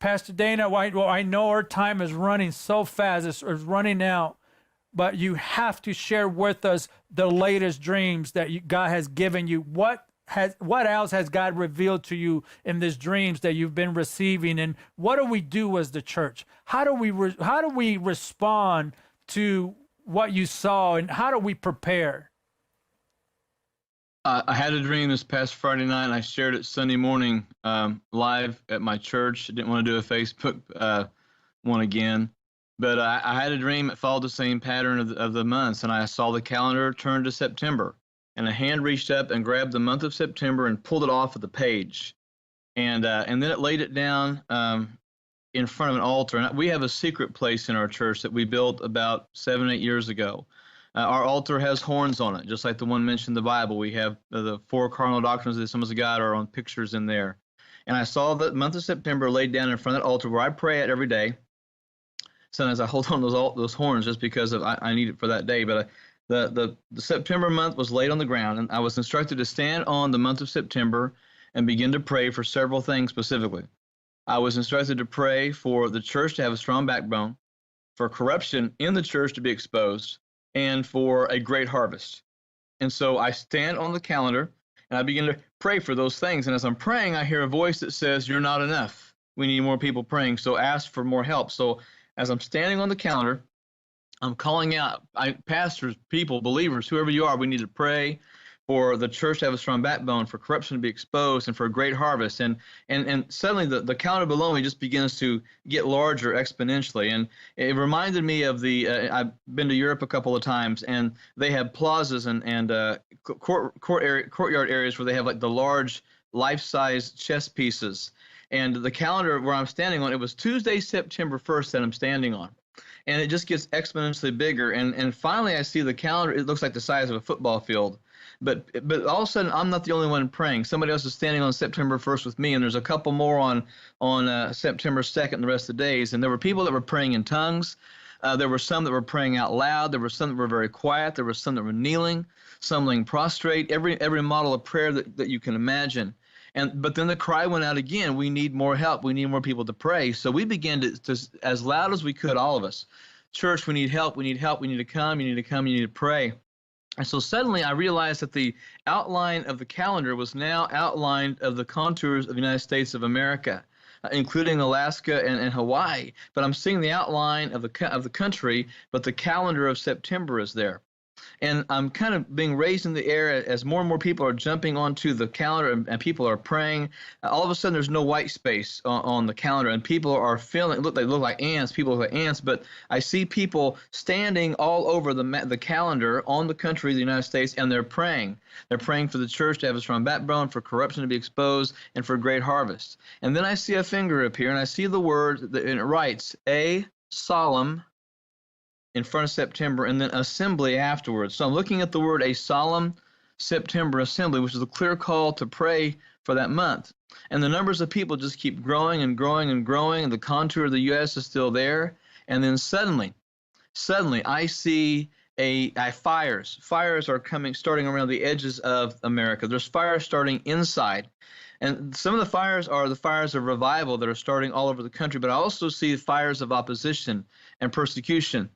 Pastor Dana, well, I know our time is running so fast. It's running out. But you have to share with us the latest dreams that God has given you. What else has God revealed to you in these dreams that you've been receiving? And what do we do as the church? How do we respond to what you saw, and how do we prepare? I had a dream this past Friday night, and I shared it Sunday morning live at my church. I didn't want to do a Facebook one again. But I had a dream that followed the same pattern of the months, and I saw the calendar turn to September, and a hand reached up and grabbed the month of September and pulled it off of the page, and then it laid it down in front of an altar. And we have a secret place in our church that we built about 7-8 years ago. Our altar has horns on it, just like the one mentioned in the Bible. We have the 4 cardinal doctrines of the Assemblies of God are on pictures in there. And I saw the month of September laid down in front of that altar where I pray at every day. Sometimes I hold on those horns just because I need it for that day. But the September month was laid on the ground, and I was instructed to stand on the month of September and begin to pray for several things specifically. I was instructed to pray for the church to have a strong backbone, for corruption in the church to be exposed, and for a great harvest. And so I stand on the calendar, and I begin to pray for those things. And as I'm praying, I hear a voice that says, "You're not enough. We need more people praying, so ask for more help." So as I'm standing on the calendar, I'm calling out, pastors, people, believers, whoever you are, we need to pray for the church to have a strong backbone, for corruption to be exposed, and for a great harvest. And suddenly the calendar below me just begins to get larger exponentially. And it reminded me of I've been to Europe a couple of times, and they have plazas and courtyard areas where they have like the large life-size chess pieces. And the calendar where I'm standing on, it was Tuesday, September 1st that I'm standing on. And it just gets exponentially bigger. And finally, I see the calendar. It looks like the size of a football field. But all of a sudden, I'm not the only one praying. Somebody else is standing on September 1st with me, and there's a couple more on September 2nd and the rest of the days. And there were people that were praying in tongues. There were some that were praying out loud. There were some that were very quiet. There were some that were kneeling, some laying prostrate, every model of prayer that you can imagine. But then the cry went out again, we need more help. We need more people to pray. So we began to as loud as we could, all of us, church, we need help. We need help. We need to come. You need to come. You need to pray. And so suddenly I realized that the outline of the calendar was now outlined of the contours of the United States of America, including Alaska and Hawaii. But I'm seeing the outline of the country, but the calendar of September is there. And I'm kind of being raised in the air as more and more people are jumping onto the calendar and people are praying. All of a sudden, there's no white space on the calendar, and people are feeling, they look like ants. People look like ants, but I see people standing all over the calendar on the country of the United States, and they're praying. They're praying for the church to have a strong backbone, for corruption to be exposed, and for a great harvest. And then I see a finger appear, and I see the word, and it writes, "A solemn," in front of September, and then assembly afterwards. So I'm looking at the word "a solemn September assembly," which is a clear call to pray for that month. And the numbers of people just keep growing and growing and growing, and the contour of the U.S. is still there. And then suddenly I see fires. Fires are starting around the edges of America. There's fires starting inside. And some of the fires are the fires of revival that are starting all over the country, but I also see fires of opposition and persecution.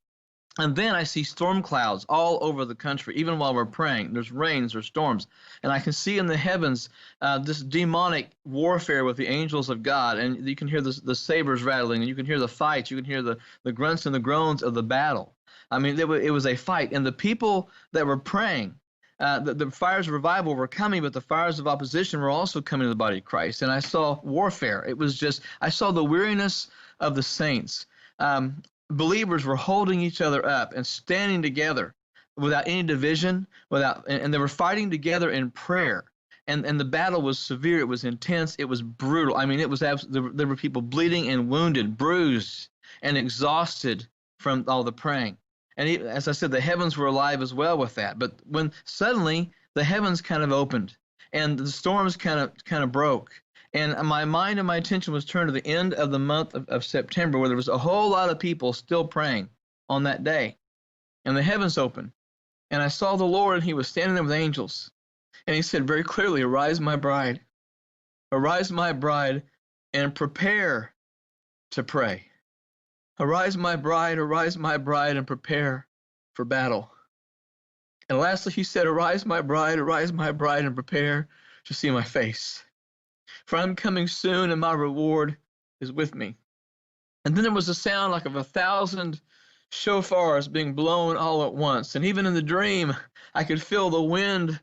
And then I see storm clouds all over the country, even while we're praying. There's rains, there's storms. And I can see in the heavens this demonic warfare with the angels of God. And you can hear the sabers rattling, and you can hear the fights. You can hear the grunts and the groans of the battle. I mean, it was a fight. And the people that were praying, the fires of revival were coming, but the fires of opposition were also coming to the body of Christ. And I saw warfare. I saw the weariness of the saints. Believers were holding each other up and standing together without any division, and they were fighting together in prayer. And the battle was severe. It was intense. It was brutal. I mean, there were people bleeding and wounded, bruised and exhausted from all the praying. And as I said, the heavens were alive as well with that. But when suddenly the heavens kind of opened and the storms kind of broke, and my mind and my attention was turned to the end of the month of September, where there was a whole lot of people still praying on that day. And the heavens opened. And I saw the Lord, and he was standing there with angels. And he said very clearly, "Arise, my bride. Arise, my bride, and prepare to pray. Arise, my bride, and prepare for battle. And lastly, he said, arise, my bride, and prepare to see my face. For I'm coming soon, and my reward is with me. And then there was a sound like of 1,000 shofars being blown all at once. And even in the dream, I could feel the wind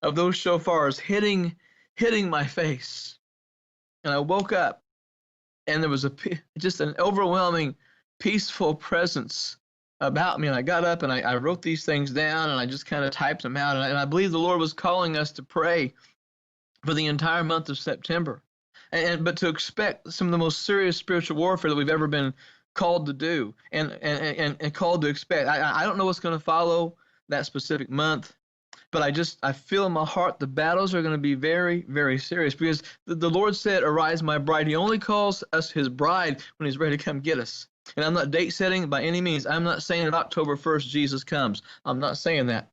of those shofars hitting my face. And I woke up, and there was just an overwhelming, peaceful presence about me. And I got up, and I wrote these things down, and I just kind of typed them out. And I believe the Lord was calling us to pray for the entire month of September. But to expect some of the most serious spiritual warfare that we've ever been called to do and called to expect. I don't know what's going to follow that specific month, but I feel in my heart the battles are going to be very, very serious, because the Lord said, arise, my bride. He only calls us his bride when he's ready to come get us. And I'm not date setting by any means. I'm not saying that October 1st Jesus comes. I'm not saying that.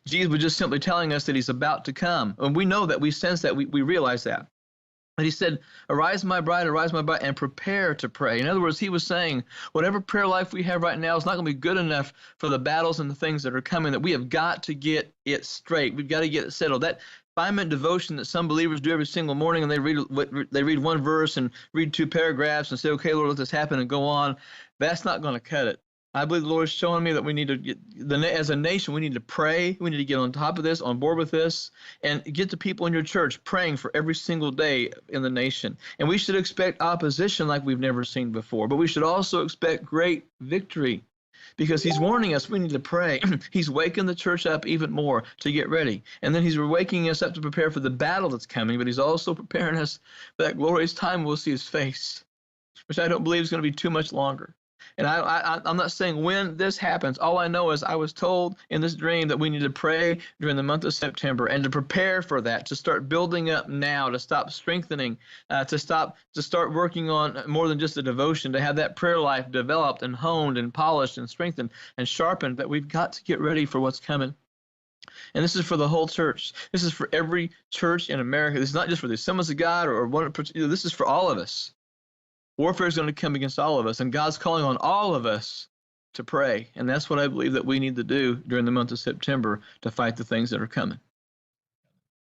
Jesus was just simply telling us that he's about to come. And we know that, we sense that, we realize that. And he said, arise, my bride, and prepare to pray. In other words, he was saying, whatever prayer life we have right now is not going to be good enough for the battles and the things that are coming, that we have got to get it straight. We've got to get it settled. That 5-minute devotion that some believers do every single morning, and they read one verse and read 2 paragraphs and say, okay, Lord, let this happen, and go on, that's not going to cut it. I believe the Lord is showing me that we need to get, as a nation, we need to pray. We need to get on top of this, on board with this, and get the people in your church praying for every single day in the nation. And we should expect opposition like we've never seen before, but we should also expect great victory, because he's warning us we need to pray. He's waking the church up even more to get ready. And then he's waking us up to prepare for the battle that's coming, but he's also preparing us for that glorious time we'll see his face, which I don't believe is going to be too much longer. And I'm not saying when this happens. All I know is I was told in this dream that we need to pray during the month of September, and to prepare for that, to start building up now, to stop strengthening, to start working on more than just a devotion, to have that prayer life developed and honed and polished and strengthened and sharpened, that we've got to get ready for what's coming. And this is for the whole church. This is for every church in America. This is not just for the Assemblies of God or one. This is for all of us. Warfare is going to come against all of us, and God's calling on all of us to pray. And that's what I believe that we need to do during the month of September to fight the things that are coming.